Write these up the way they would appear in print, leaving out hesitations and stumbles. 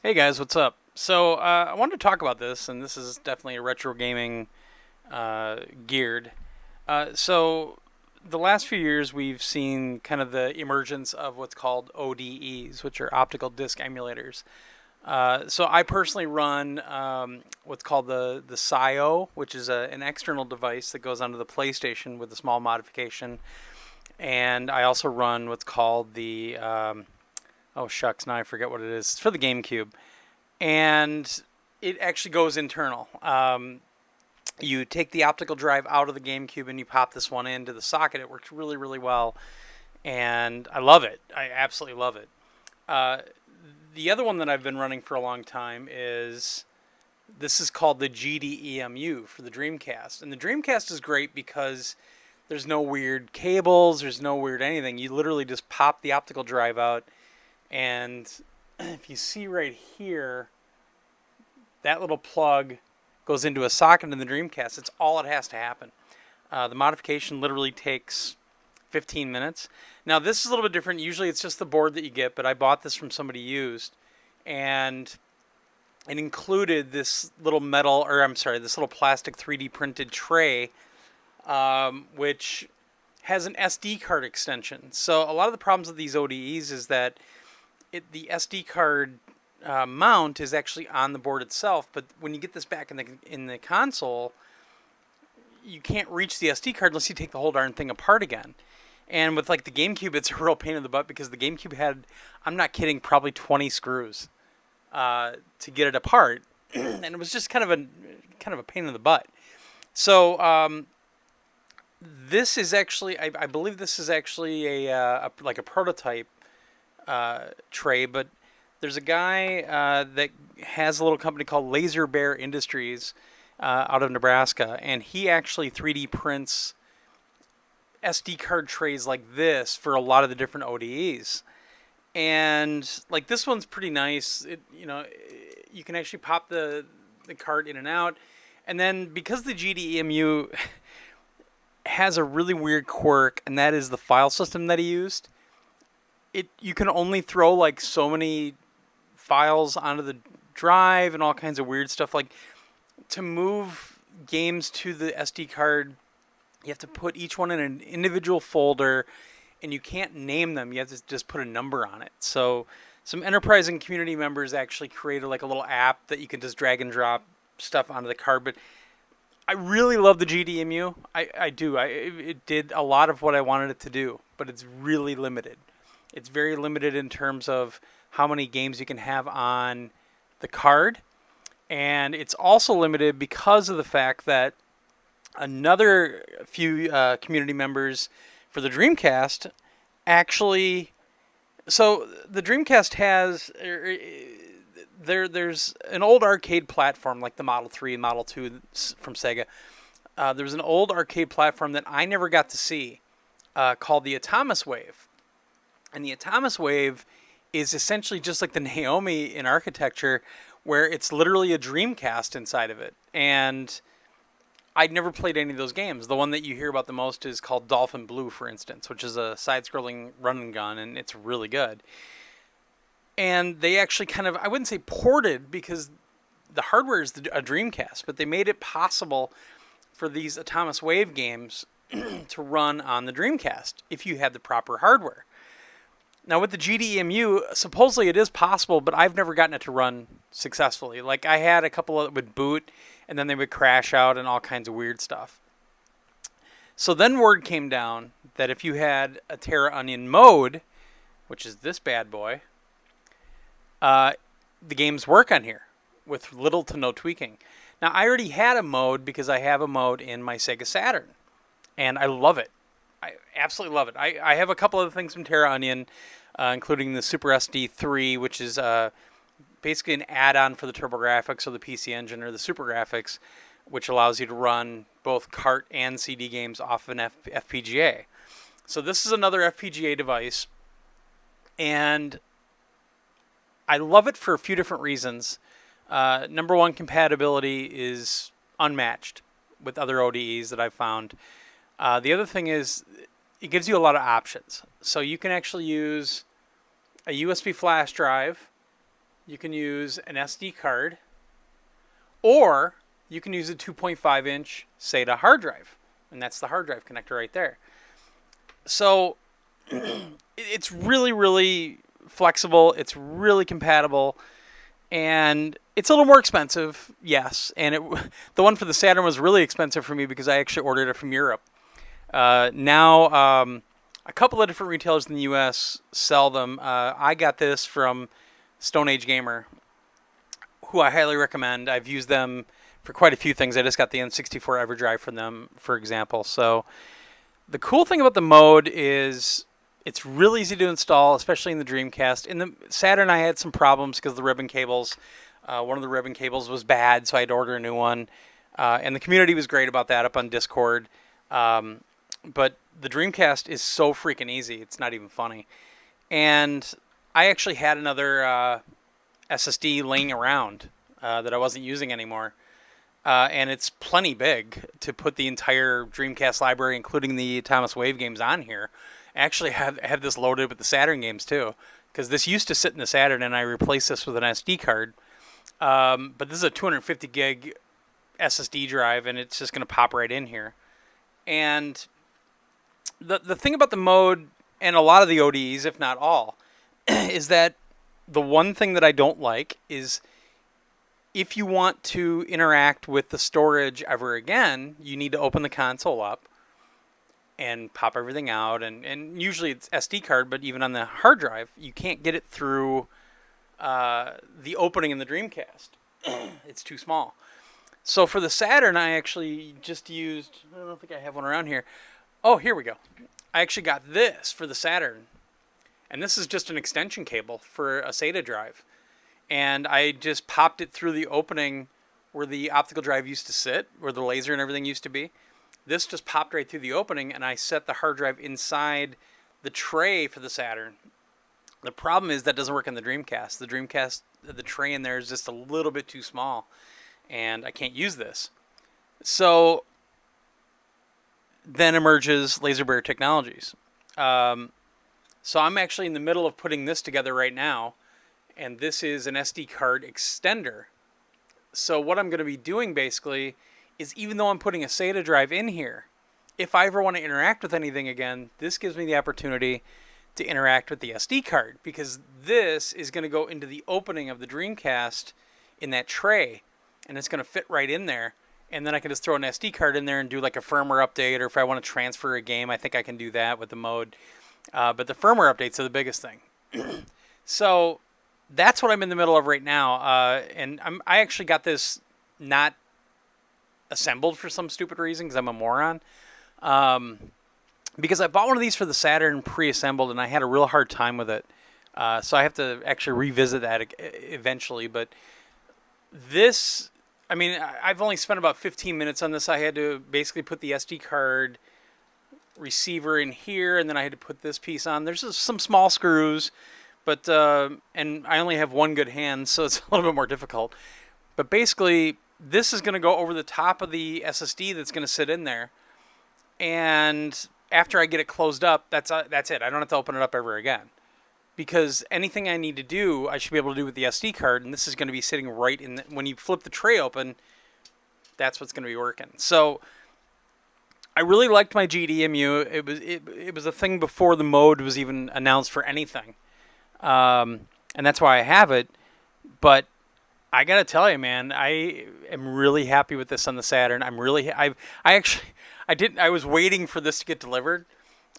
Hey guys, what's up? So I wanted to talk about this, and this is definitely a retro gaming geared. So the last few years, we've seen kind of the emergence of what's called ODEs, which are optical disc emulators. So I personally run what's called the SIO, which is an external device that goes onto the PlayStation with a small modification, and I also run what's called the oh shucks, now I forget what it is. It's for the GameCube, and it actually goes internal. You take the optical drive out of the GameCube and you pop this one into the socket. It works really, really well, and I love it. I absolutely love it. Uh, the other one that I've been running for a long time is this is called the GDEMU for the Dreamcast, and the Dreamcast is great because there's no weird cables, there's no weird anything. You literally just pop the optical drive out, and if you see right here, that little plug goes into a socket in the Dreamcast. It's all it has to happen. The modification literally takes 15 minutes. Now, this is a little bit different. Usually it's just the board that you get, but I bought this from somebody used, and it included this little this little plastic 3D printed tray, which has an SD card extension. So a lot of the problems with these ODEs is that the SD card mount is actually on the board itself, but when you get this back in the console, you can't reach the SD card unless you take the whole darn thing apart again. And with like the GameCube, it's a real pain in the butt because the GameCube had, I'm not kidding, probably 20 screws to get it apart, and it was just kind of a pain in the butt. So this is actually, I believe this is actually like a prototype tray, but there's a guy that has a little company called Laser Bear Industries out of Nebraska, and he actually 3D prints SD card trays like this for a lot of the different ODEs. And like this one's pretty nice. You can actually pop the card in and out, and then because the GDEMU has a really weird quirk, and that is the file system that he used. You can only throw like so many files onto the drive and all kinds of weird stuff. Like to move games to the SD card, you have to put each one in an individual folder, and you can't name them. You have to just put a number on it. So some enterprise and community members actually created like a little app that you can just drag and drop stuff onto the card. But I really love the GDEMU. I do. It did a lot of what I wanted it to do, but it's really limited. It's very limited in terms of how many games you can have on the card. And it's also limited because of the fact that another few community members for the Dreamcast actually... So the Dreamcast has... There's an old arcade platform like the Model 3 and Model 2 from Sega. There's an old arcade platform that I never got to see called the AtomisWave. And the AtomisWave is essentially just like the Naomi in architecture, where it's literally a Dreamcast inside of it. And I'd never played any of those games. The one that you hear about the most is called Dolphin Blue, for instance, which is a side-scrolling run and gun, and it's really good. And they actually kind of, I wouldn't say ported, because the hardware is a Dreamcast, but they made it possible for these AtomisWave games to run on the Dreamcast if you had the proper hardware. Now, with the GDEMU, supposedly it is possible, but I've never gotten it to run successfully. Like, I had a couple that would boot, and then they would crash out and all kinds of weird stuff. So then word came down that if you had a Terra Onion mode, which is this bad boy, the games work on here with little to no tweaking. Now, I already had a mode because I have a mode in my Sega Saturn, and I love it. I absolutely love it. I have a couple other things from Terra Onion, including the Super SD3, which is basically an add-on for the TurboGrafx or the PC Engine or the Super Graphics, which allows you to run both cart and CD games off an FPGA. So this is another FPGA device, and I love it for a few different reasons. Number one, compatibility is unmatched with other ODEs that I've found. The other thing is it gives you a lot of options. So you can actually use a USB flash drive, you can use an SD card, or you can use a 2.5-inch SATA hard drive. And that's the hard drive connector right there. So it's really, really flexible. It's really compatible. And it's a little more expensive, yes. And the one for the Saturn was really expensive for me because I actually ordered it from Europe. Now, a couple of different retailers in the U.S. sell them. I got this from Stone Age Gamer, who I highly recommend. I've used them for quite a few things. I just got the N64 EverDrive from them, for example. So the cool thing about the mode is it's really easy to install, especially in the Dreamcast. In the Saturn, I had some problems because the ribbon cables. One of the ribbon cables was bad, so I had to order a new one. And the community was great about that up on Discord. But the Dreamcast is so freaking easy. It's not even funny. And I actually had another SSD laying around that I wasn't using anymore. And it's plenty big to put the entire Dreamcast library, including the AtomisWave games, on here. I actually have this loaded with the Saturn games too, because this used to sit in the Saturn, and I replaced this with an SD card. But this is a 250 gig SSD drive, and it's just going to pop right in here. And the thing about the mode, and a lot of the ODEs, if not all, is that the one thing that I don't like is if you want to interact with the storage ever again, you need to open the console up and pop everything out. And usually it's SD card, but even on the hard drive, you can't get it through the opening in the Dreamcast. It's too small. So for the Saturn, I actually just used, I don't think I have one around here. Oh, here we go. I actually got this for the Saturn. And this is just an extension cable for a SATA drive. And I just popped it through the opening where the optical drive used to sit, where the laser and everything used to be. This just popped right through the opening, and I set the hard drive inside the tray for the Saturn. The problem is that doesn't work on the Dreamcast. The Dreamcast, the tray in there is just a little bit too small, and I can't use this. So then emerges Laser Bear Technologies. So I'm actually in the middle of putting this together right now, and this is an SD card extender. So what I'm going to be doing basically is, even though I'm putting a SATA drive in here, if I ever want to interact with anything again, this gives me the opportunity to interact with the SD card, because this is going to go into the opening of the Dreamcast in that tray, and it's going to fit right in there. And then I can just throw an SD card in there and do like a firmware update, or if I want to transfer a game, I think I can do that with the mode. But the firmware updates are the biggest thing. So that's what I'm in the middle of right now. And I actually got this not assembled for some stupid reason because I'm a moron. Because I bought one of these for the Saturn pre-assembled, and I had a real hard time with it. So I have to actually revisit that eventually. But this, I mean, I've only spent about 15 minutes on this. I had to basically put the SD card receiver in here, and then I had to put this piece on. There's just some small screws, but and I only have one good hand, so it's a little bit more difficult. But basically, this is going to go over the top of the SSD that's going to sit in there, and after I get it closed up, that's it. I don't have to open it up ever again, because anything I need to do, I should be able to do with the SD card, and this is going to be sitting right in the, when you flip the tray open, that's what's going to be working. So I really liked my GDEMU. It was a thing before the mode was even announced for anything, and that's why I have it. But I gotta tell you, man, I am really happy with this on the Saturn. I was waiting for this to get delivered,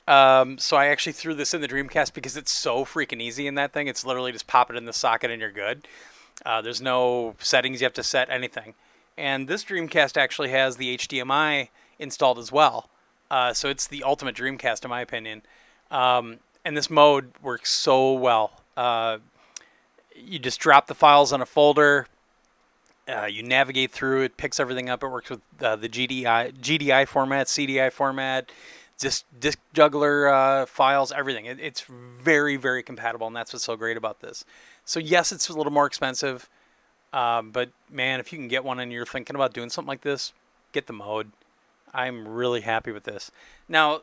so I actually threw this in the Dreamcast because it's so freaking easy in that thing. It's literally just pop it in the socket and you're good. There's no settings you have to set, anything. And this Dreamcast actually has the HDMI installed as well. So it's the ultimate Dreamcast in my opinion. And this mode works so well. You just drop the files on a folder. You navigate through it, picks everything up. It works with the GDI format, CDI format, just disk juggler files, everything. It's very, very compatible, and that's what's so great about this. So yes, it's a little more expensive, but man, if you can get one and you're thinking about doing something like this, get the mode. I'm really happy with this. Now,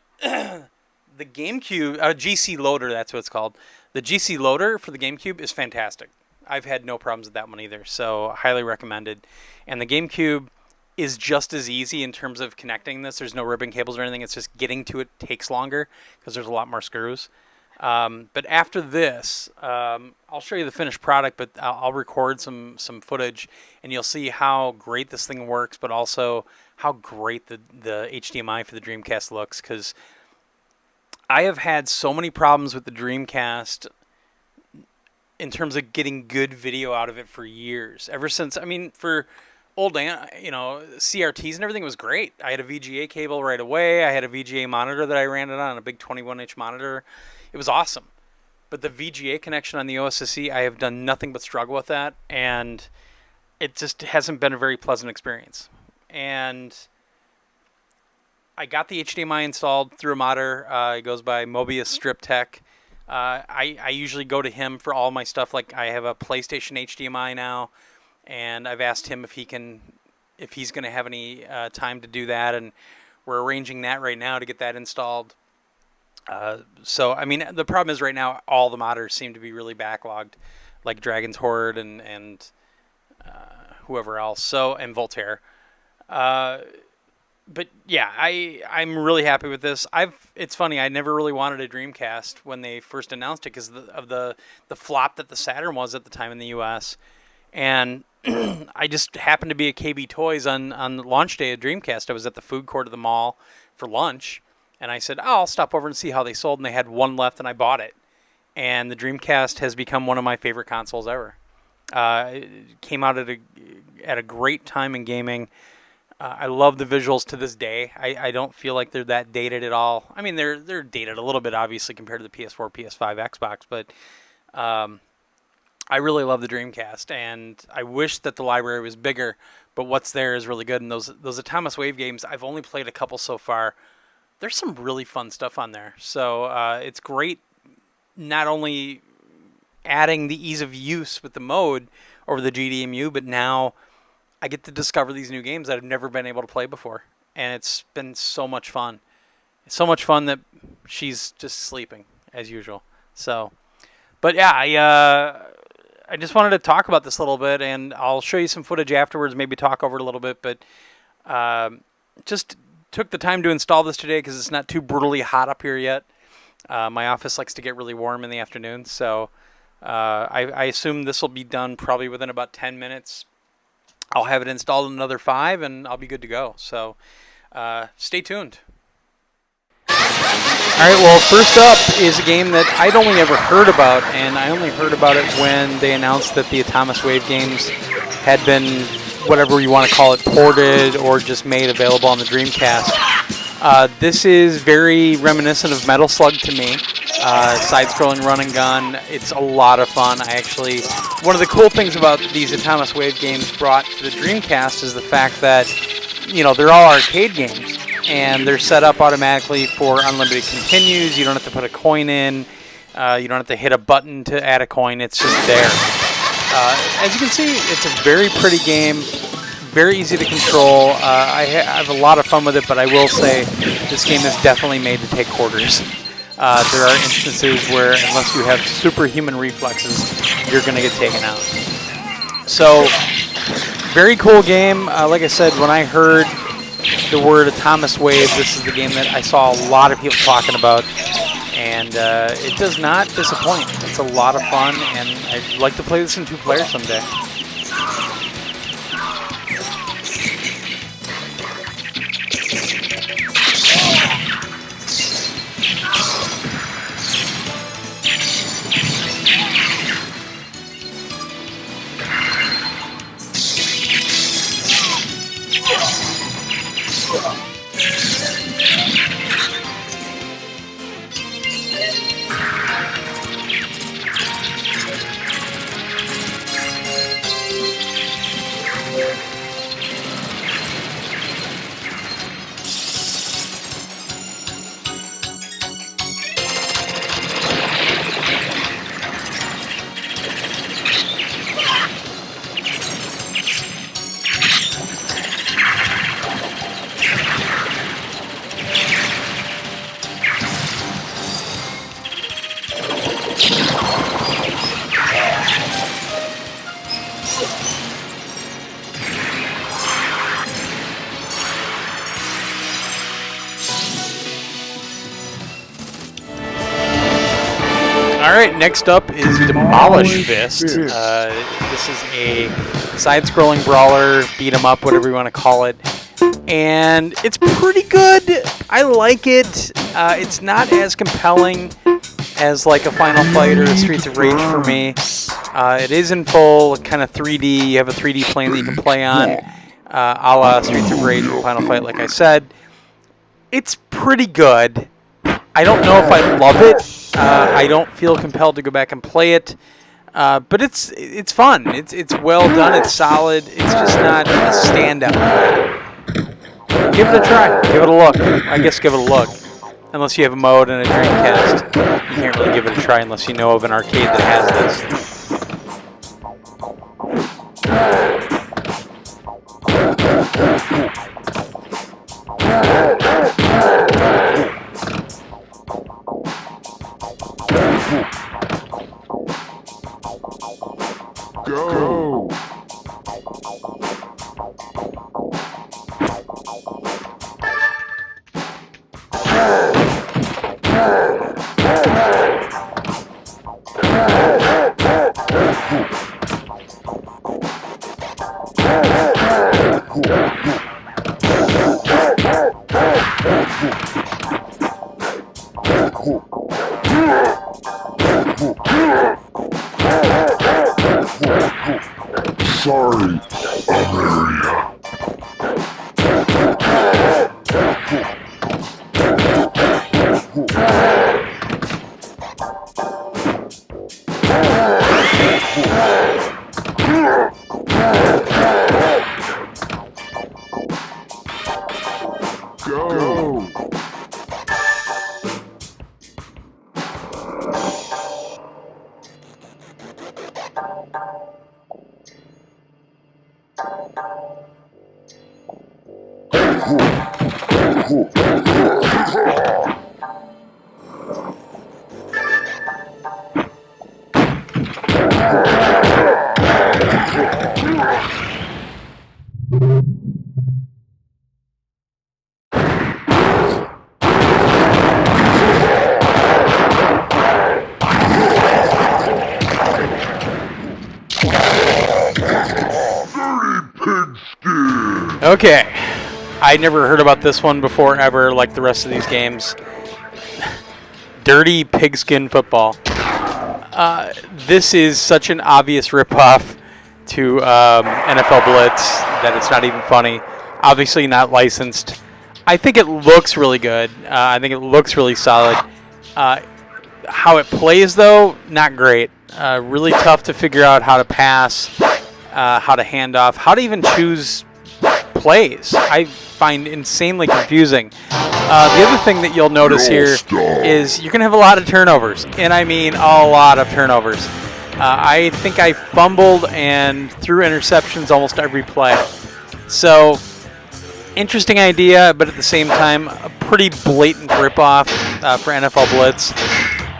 the GameCube, GC Loader, that's what it's called. The GC Loader for the GameCube is fantastic. I've had no problems with that one either, so highly recommended. And the GameCube is just as easy in terms of connecting this. There's no ribbon cables or anything. It's just getting to it takes longer because there's a lot more screws. But after this, I'll show you the finished product, but I'll record some footage, and you'll see how great this thing works, but also how great the HDMI for the Dreamcast looks, because I have had so many problems with the Dreamcast in terms of getting good video out of it for years. Ever since, I mean, for old, CRTs and everything was great. I had a VGA cable right away. I had a VGA monitor that I ran it on, a big 21-inch monitor. It was awesome. But the VGA connection on the OSSC, I have done nothing but struggle with that, and it just hasn't been a very pleasant experience. And I got the HDMI installed through a modder. It goes by Mobius Strip Tech. I usually go to him for all my stuff. Like, I have a PlayStation HDMI now, and I've asked him if he's going to have any time to do that, and we're arranging that right now to get that installed. So, I mean, the problem is right now all the modders seem to be really backlogged, like Dragon's Horde and whoever else. So, and Voltaire. But yeah, I'm really happy with this. It's funny, I never really wanted a Dreamcast when they first announced it because of the flop that the Saturn was at the time in the US. And I just happened to be at KB Toys on the launch day of Dreamcast. I was at the food court of the mall for lunch, and I said, I'll stop over and see how they sold, and they had one left, and I bought it. And the Dreamcast has become one of my favorite consoles ever. It came out at a great time in gaming. I love the visuals to this day. I don't feel like they're that dated at all. I mean, they're dated a little bit, obviously, compared to the PS4, PS5, Xbox, but I really love the Dreamcast, and I wish that the library was bigger, but what's there is really good. And those AtomisWave games, I've only played a couple so far. There's some really fun stuff on there. So it's great not only adding the ease of use with the mode over the GDEMU, but now I get to discover these new games that I've never been able to play before. And it's been so much fun. It's so much fun that she's just sleeping, as usual. So, but yeah, I just wanted to talk about this a little bit, and I'll show you some footage afterwards, maybe talk over it a little bit, but just took the time to install this today because it's not too brutally hot up here yet. My office likes to get really warm in the afternoon, so I assume this will be done probably within about 10 minutes. I'll have it installed in another 5, and I'll be good to go. So stay tuned. All right, well, first up is a game that I'd only ever heard about, and I only heard about it when they announced that the AtomisWave games had been, whatever you want to call it, ported or just made available on the Dreamcast. This is very reminiscent of Metal Slug to me. Side-scrolling run and gun. It's a lot of fun. One of the cool things about these AtomisWave games brought to the Dreamcast is the fact that, they're all arcade games. And they're set up automatically for unlimited continues. You don't have to put a coin in. You don't have to hit a button to add a coin. It's just there. As you can see, it's a very pretty game. Very easy to control. I have a lot of fun with it, but I will say this game is definitely made to take quarters. There are instances where, unless you have superhuman reflexes, you're going to get taken out. So, very cool game. Like I said, when I heard the word AtomisWave, this is the game that I saw a lot of people talking about, and it does not disappoint. It's a lot of fun, and I'd like to play this in 2 players someday. Alright, next up is Demolition Fist. This is a side-scrolling brawler, beat-em-up, whatever you want to call it. And it's pretty good. I like it. It's not as compelling as like a Final Fight or a Streets of Rage for me. It is in full kind of 3D. You have a 3D plane that you can play on, a la Streets of Rage and Final Fight, like I said. It's pretty good. I don't know if I love it. I don't feel compelled to go back and play it. But it's fun. It's well done. It's solid. It's just not a standout. Give it a try. Give it a look. I guess give it a look. Unless you have a mode and a Dreamcast. You can't really give it a try unless you know of an arcade that has this. Go! Sorry, America. Go! Pigskin. Okay. I never heard about this one before ever, like the rest of these games. Dirty Pigskin Football. This is such an obvious ripoff to NFL Blitz that it's not even funny. Obviously not licensed. I think it looks really good. I think it looks really solid. How it plays, though, not great. Really tough to figure out how to pass, how to hand off, how to even choose plays. I find insanely confusing. The other thing that you'll notice here is you're going to have a lot of turnovers, and I mean a lot of turnovers. I think I fumbled and threw interceptions almost every play. So, interesting idea, but at the same time, a pretty blatant ripoff for NFL Blitz.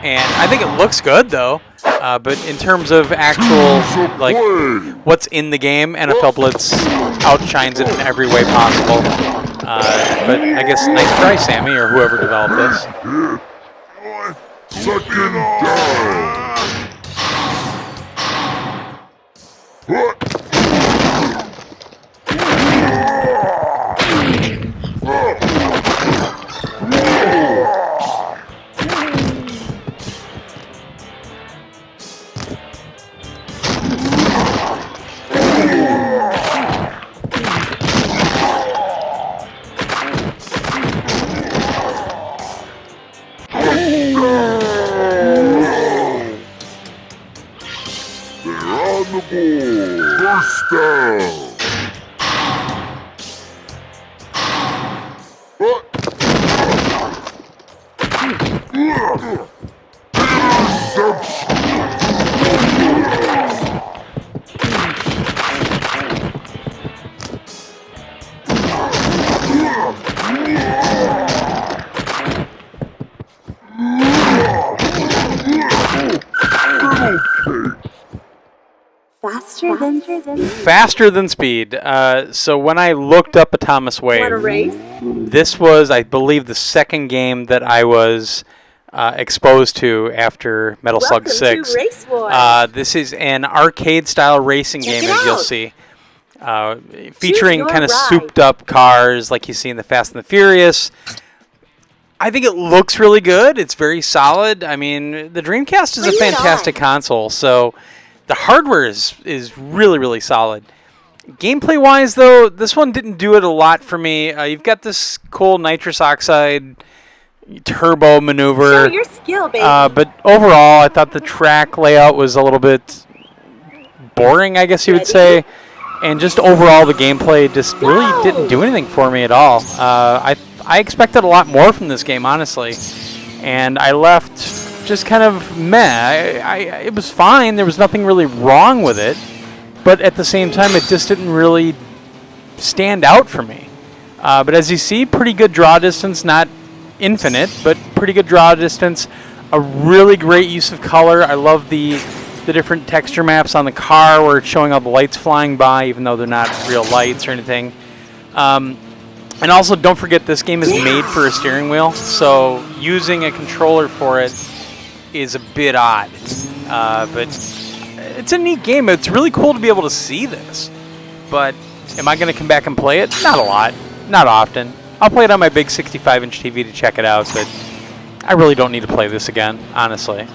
And I think it looks good, though. But in terms of actual, like, what's in the game, NFL Blitz outshines it in every way possible. But I guess nice try, Sammy, or whoever developed this. Suck him down. First down. Faster than speed. So when I looked up AtomisWave, this was, I believe, the second game that I was exposed to after Metal Slug 6. Race Wars. This is an arcade-style racing game, as you'll see, featuring kind of souped-up cars like you see in the Fast and the Furious. I think it looks really good. It's very solid. I mean, the Dreamcast is a fantastic console, so the hardware is really, really solid. Gameplay-wise, though, this one didn't do it a lot for me. You've got this cool nitrous oxide turbo maneuver. Show your skill, baby. But overall, I thought the track layout was a little bit boring, I guess you would say. And just overall, the gameplay just really didn't do anything for me at all. I expected a lot more from this game, honestly. And I left just kind of meh. It was fine. There was nothing really wrong with it. But at the same time, it just didn't really stand out for me. But as you see, pretty good draw distance. Not infinite, but pretty good draw distance. A really great use of color. I love the different texture maps on the car where it's showing all the lights flying by, even though they're not real lights or anything. And also, don't forget, this game is made for a steering wheel, so using a controller for it is a bit odd. But it's a neat game. It's really cool to be able to see this. But am I going to come back and play it? Not a lot. Not often. I'll play it on my big 65-inch TV to check it out, but I really don't need to play this again, honestly.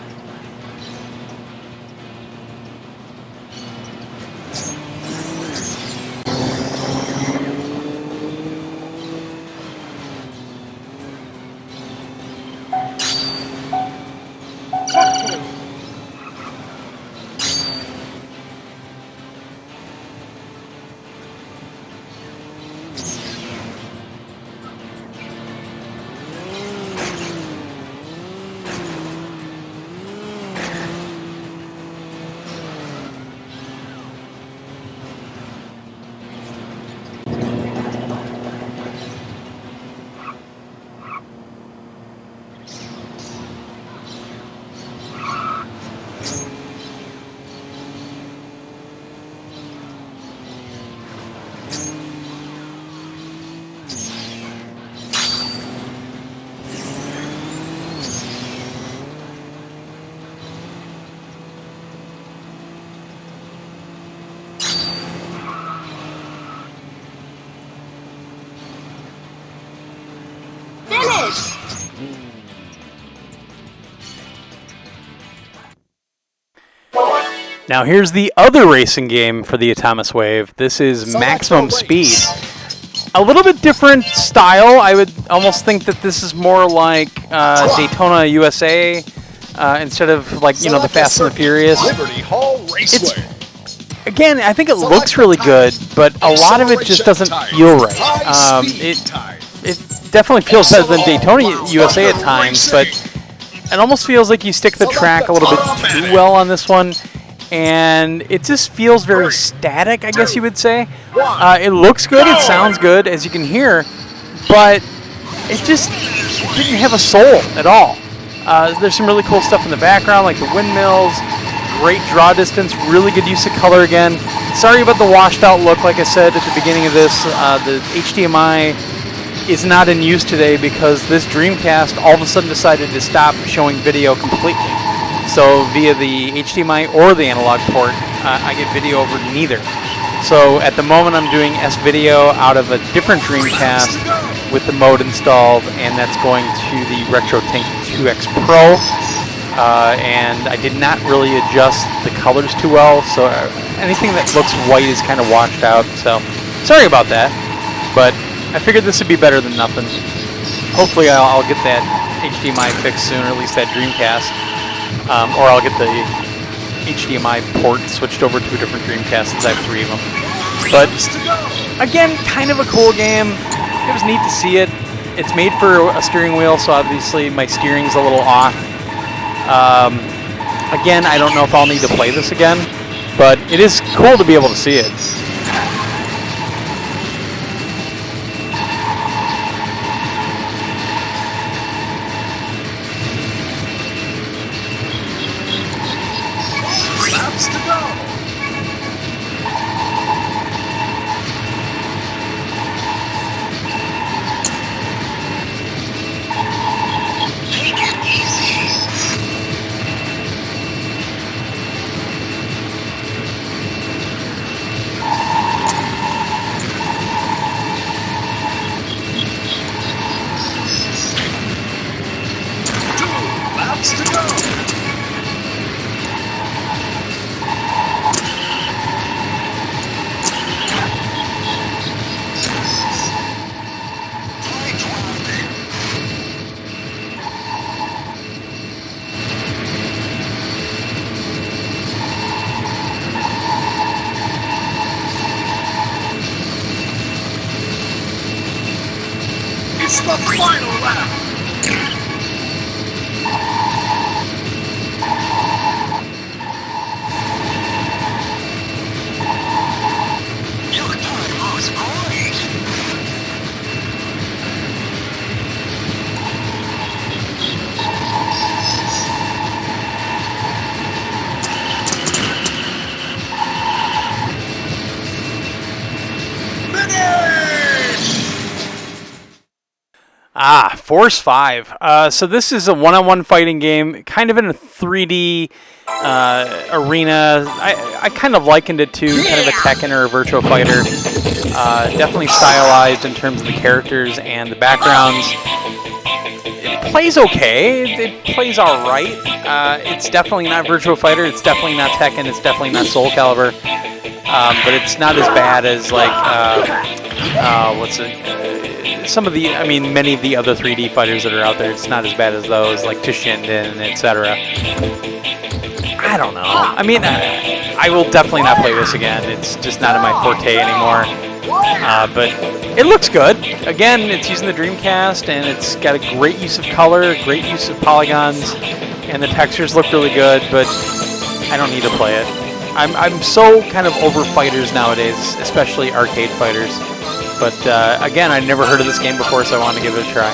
Now here's the other racing game for the AtomisWave. This is Maximum Speed. A little bit different style. I would almost think that this is more like Daytona USA instead of like, you know, the Fast and the Furious. Again, I think it looks really good, but a lot of it just doesn't feel right. It definitely feels better than Daytona USA at times, but it almost feels like you stick the track a little bit too well on this one. And it just feels very static, I guess you would say. It looks good, it sounds good, as you can hear, but it just didn't have a soul at all. There's some really cool stuff in the background, like the windmills, great draw distance, really good use of color again. Sorry about the washed out look, like I said at the beginning of this. The HDMI is not in use today because this Dreamcast all of a sudden decided to stop showing video completely. So via the HDMI or the analog port, I get video over neither. So at the moment I'm doing S-Video out of a different Dreamcast with the mode installed, and that's going to the RetroTink 2X Pro. And I did not really adjust the colors too well, so anything that looks white is kind of washed out. So sorry about that, but I figured this would be better than nothing. Hopefully I'll get that HDMI fixed soon, or at least that Dreamcast. Or I'll get the HDMI port switched over to a different Dreamcast since I have 3 of them. But, again, kind of a cool game. It was neat to see it. It's made for a steering wheel, so obviously my steering's a little off. Again, I don't know if I'll need to play this again, but it is cool to be able to see it. Take it easy. It's the final lap! Your time looks great! Force 5. So this is a one-on-one fighting game, kind of in a 3D arena. I kind of likened it to kind of a Tekken or a Virtua Fighter. Definitely stylized in terms of the characters and the backgrounds. It plays okay. It plays all right. It's definitely not Virtua Fighter. It's definitely not Tekken. It's definitely not Soul Calibur. But it's not as bad as like many of the other 3D fighters that are out there. It's not as bad as those, like Toshinden, etc. I don't know. I mean, I will definitely not play this again. It's just not in my forte anymore. But it looks good. Again, it's using the Dreamcast, and it's got a great use of color, great use of polygons, and the textures look really good, but I don't need to play it. I'm so kind of over fighters nowadays, especially arcade fighters. But again, I'd never heard of this game before, so I wanted to give it a try.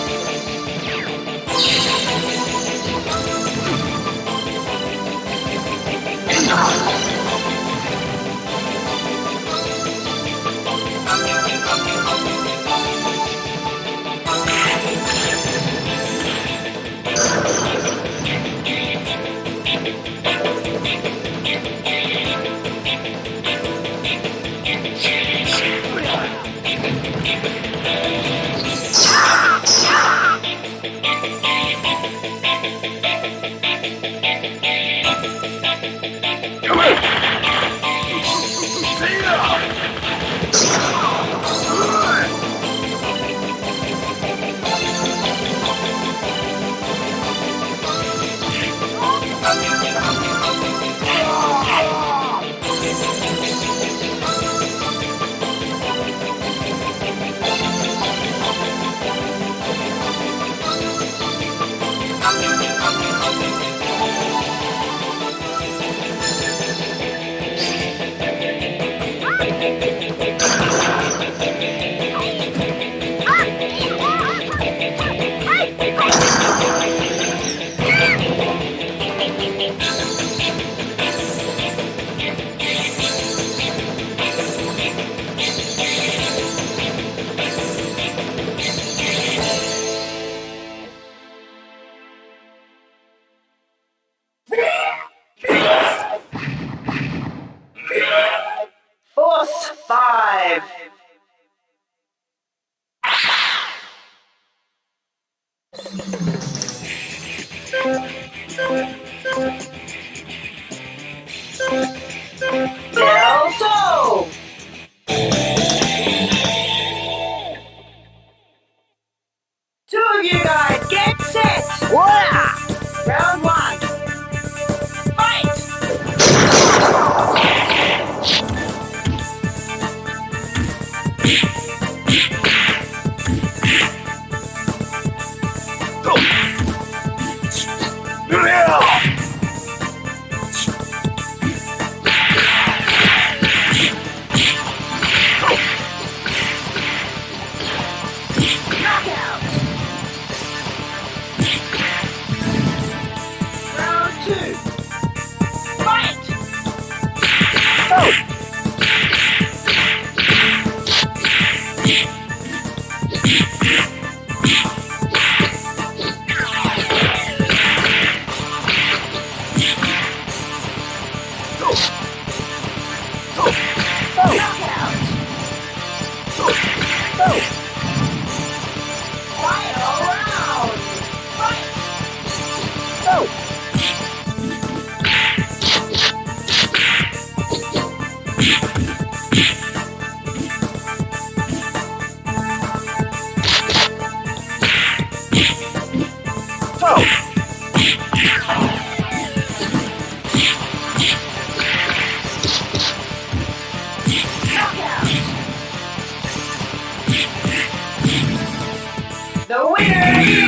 The winner is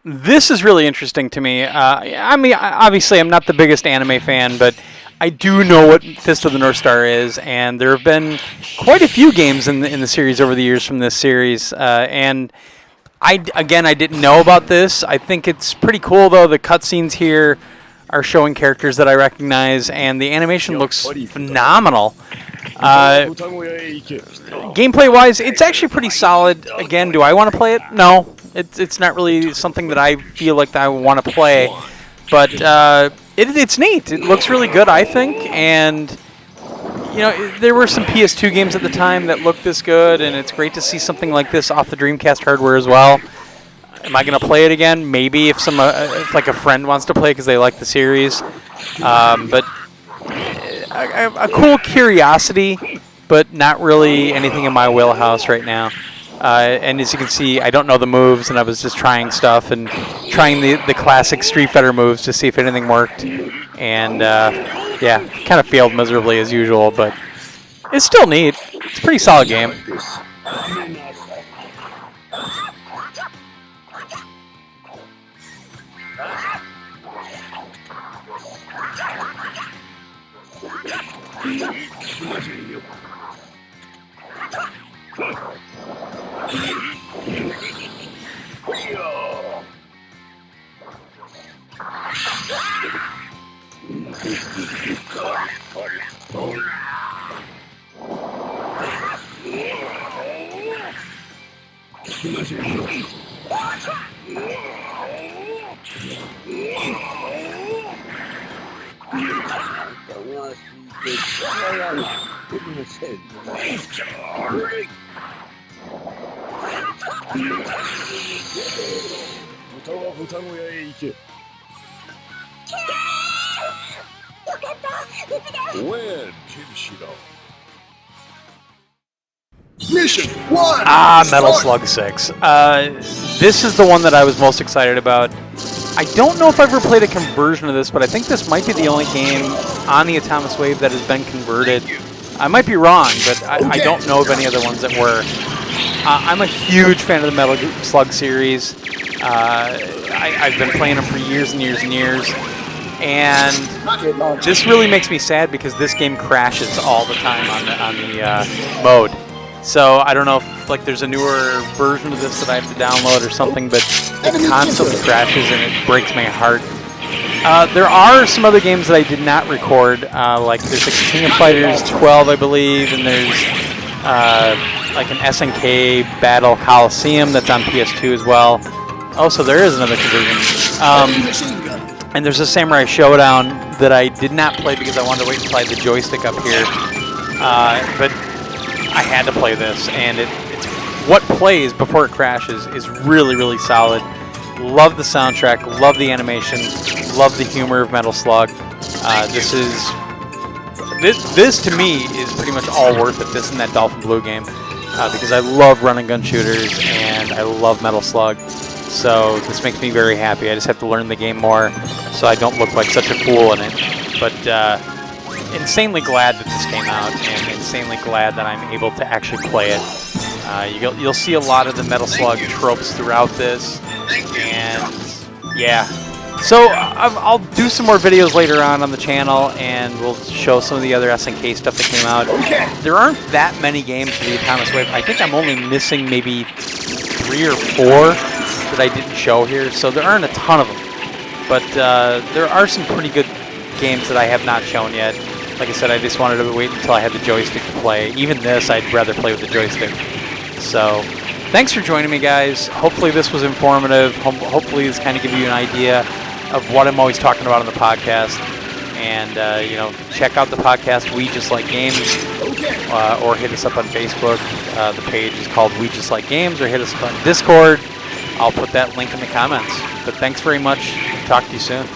This is really interesting to me. I mean, obviously, I'm not the biggest anime fan, but I do know what Fist of the North Star is, and there have been quite a few games in the series over the years from this series. And I didn't know about this. I think it's pretty cool, though. The cutscenes here are showing characters that I recognize, and the animation looks phenomenal. Gameplay-wise, it's actually pretty solid. Again, do I want to play it? No. It's not really something that I feel like I want to play, but it's neat. It looks really good, I think, and you know, there were some PS2 games at the time that looked this good, and it's great to see something like this off the Dreamcast hardware as well. Am I going to play it again? Maybe if if like a friend wants to play because they like the series, but a cool curiosity, but not really anything in my wheelhouse right now. And as you can see, I don't know the moves, and I was just trying stuff and trying the classic Street Fighter moves to see if anything worked. And yeah, kind of failed miserably as usual, but it's still neat. It's a pretty solid game. Mission 1! Metal Slug 6. This is the one that I was most excited about. I don't know if I've ever played a conversion of this, but I think this might be the only game on the AtomisWave that has been converted. I might be wrong, but I don't know of any other ones that were. I'm a huge fan of the Metal Slug series. I've been playing them for years and years and years. And this really makes me sad because this game crashes all the time on the mode. So I don't know if like there's a newer version of this that I have to download or something, but it constantly crashes and it breaks my heart. There are some other games that I did not record, like there's a King of Fighters 12, I believe, and there's like an SNK Battle Coliseum that's on PS2 as well. Oh, so there is another conversion. And there's a Samurai Showdown that I did not play because I wanted to wait until I had the joystick up here. But I had to play this, and it's what plays before it crashes is really, really solid. Love the soundtrack, love the animation, love the humor of Metal Slug. This to me is pretty much all worth it. This and that Dolphin Blue game, because I love run and gun shooters and I love Metal Slug. So this makes me very happy. I just have to learn the game more so I don't look like such a fool in it. But insanely glad that this came out, and insanely glad that I'm able to actually play it. You'll see a lot of the Metal Slug tropes throughout this, and yeah. So I'll do some more videos later on the channel, and we'll show some of the other SNK stuff that came out. There aren't that many games for the AtomisWave. I think I'm only missing maybe 3 or 4 that I didn't show here, so there aren't a ton of them. But there are some pretty good games that I have not shown yet. Like I said, I just wanted to wait until I had the joystick to play. Even this, I'd rather play with the joystick. So, thanks for joining me, guys. Hopefully this was informative. Hopefully this kind of gives you an idea of what I'm always talking about on the podcast. And check out the podcast We Just Like Games, or hit us up on Facebook. The page is called We Just Like Games, or hit us up on Discord. I'll put that link in the comments. But thanks very much. Talk to you soon.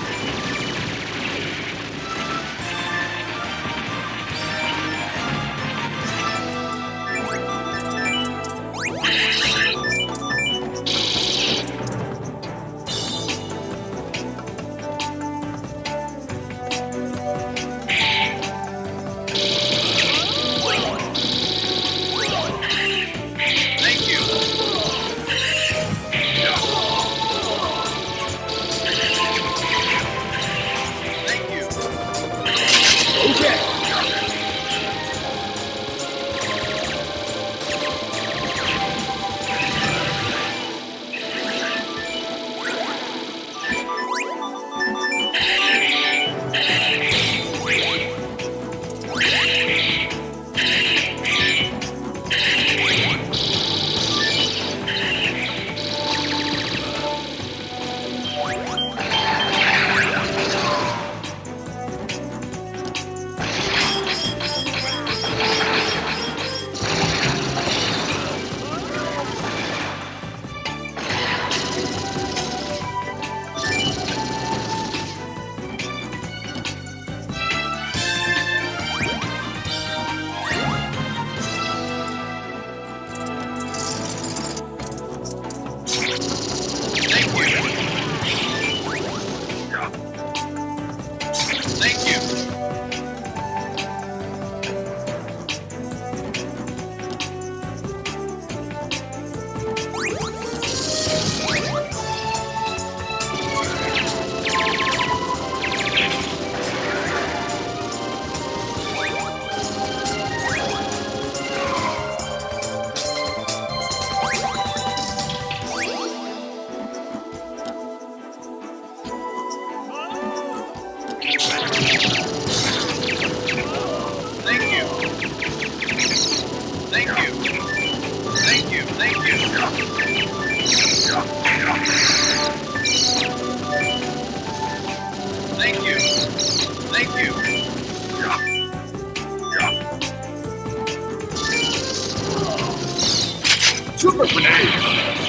Super grenade!